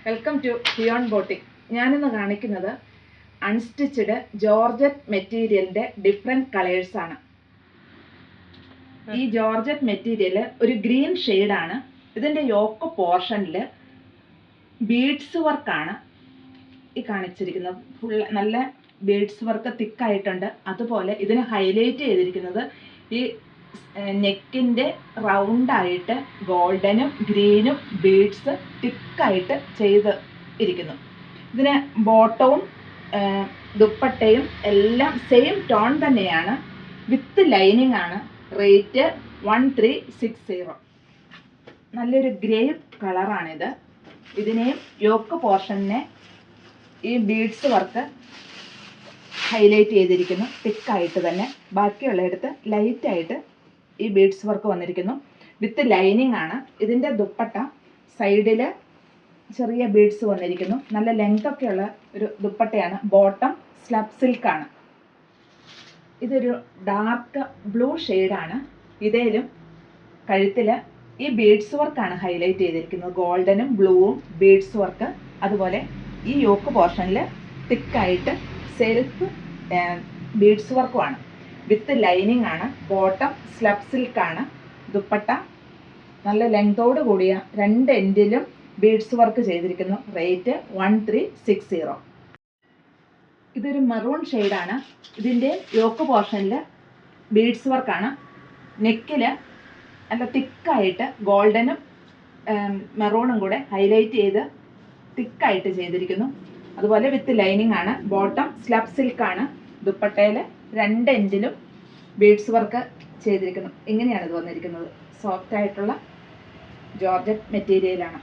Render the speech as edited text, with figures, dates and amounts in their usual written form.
Welcome to ഹിയോൺ boutique. ഞാനിന്ന് കാണിക്കുന്നത് unstitched georgette മെറ്റീരിയലിൻ്റെ ഡിഫറെൻറ്റ് കളേഴ്സാണ്. ഈ ജോർജറ്റ് മെറ്റീരിയൽ ഒരു ഗ്രീൻ ഷെയ്ഡാണ്. ഇതിൻ്റെ യോക്ക് പോർഷനിൽ ബീഡ്സ് വർക്കാണ് ഈ കാണിച്ചിരിക്കുന്നത്. ഫുൾ നല്ല ബീഡ്സ് വർക്ക് തിക്കായിട്ടുണ്ട്. അതുപോലെ ഇതിന് ഹൈലൈറ്റ് ചെയ്തിരിക്കുന്നത് ഈ നെക്കിൻ്റെ റൗണ്ടായിട്ട് ഗോൾഡനും ഗ്രീനും ബീഡ്സ് തിക്കായിട്ട് ചെയ്ത് ഇരിക്കുന്നു. ഇതിന് ബോട്ടവും ദുപ്പട്ടയും എല്ലാം സെയിം ടോൺ തന്നെയാണ്. വിത്ത് ലൈനിങ് ആണ്. റേറ്റ് 1360. നല്ലൊരു ഗ്രേ കളറാണിത്. ഇതിനെയും യോക്ക് പോർഷനെ ഈ ബീഡ്സ് വർക്ക് ഹൈലൈറ്റ് ചെയ്തിരിക്കുന്നു തിക്കായിട്ട് തന്നെ. ബാക്കിയുള്ളയിടത്ത് ലൈറ്റായിട്ട് ഈ ബീഡ്സ് വർക്ക് വന്നിരിക്കുന്നു. വിത്ത് ലൈനിങ് ആണ്. ഇതിൻ്റെ ദുപ്പട്ട സൈഡിൽ ചെറിയ ബീഡ്സ് വന്നിരിക്കുന്നു. നല്ല ലെങ്ത് ഒക്കെയുള്ള ഒരു ദുപ്പട്ടയാണ്. ബോട്ടം സ്ലബ് സിൽക്കാണ്. ഇതൊരു ഡാർക്ക് ബ്ലൂ ഷെയ്ഡാണ്. ഇതേലും കഴുത്തിൽ ഈ ബീഡ്സ് വർക്കാണ് ഹൈലൈറ്റ് ചെയ്തിരിക്കുന്നത്. ഗോൾഡനും ബ്ലൂവും ബീഡ്സ് വർക്ക്. അതുപോലെ ഈ യോക്ക് പോർഷനിൽ തിക്കായിട്ട് സെൽഫ് ബീഡ്സ് വർക്കുമാണ്. വിത്ത് ലൈനിങ് ആണ്. ബോട്ടം സ്ലബ് സിൽക്കാണ്. ദുപ്പട്ട നല്ല ലെങ്തോട് കൂടിയ രണ്ട് എൻഡിലും ബീഡ്സ് വർക്ക് ചെയ്തിരിക്കുന്നു. റേറ്റ് 1360. ഇതൊരു മെറൂൺ ഷെയ്ഡാണ്. ഇതിൻ്റെ യോക്ക് പോർഷനിൽ ബീഡ്സ് വർക്കാണ്. നെക്കിൽ നല്ല തിക്കായിട്ട് ഗോൾഡനും മെറൂണും കൂടെ ഹൈലൈറ്റ് ചെയ്ത് തിക്കായിട്ട് ചെയ്തിരിക്കുന്നു. അതുപോലെ വിത്ത് ലൈനിങ് ആണ്. ബോട്ടം സ്ലബ് സിൽക്കാണ്. ദുപ്പട്ടയിൽ രണ്ട് എൻഡിലും ബീഡ്സ് വർക്ക് ചെയ്തിരിക്കുന്നു. ഇങ്ങനെയാണ് ഇത് വന്നിരിക്കുന്നത്. സോഫ്റ്റ് ആയിട്ടുള്ള ജോർജറ്റ് മെറ്റീരിയലാണ്.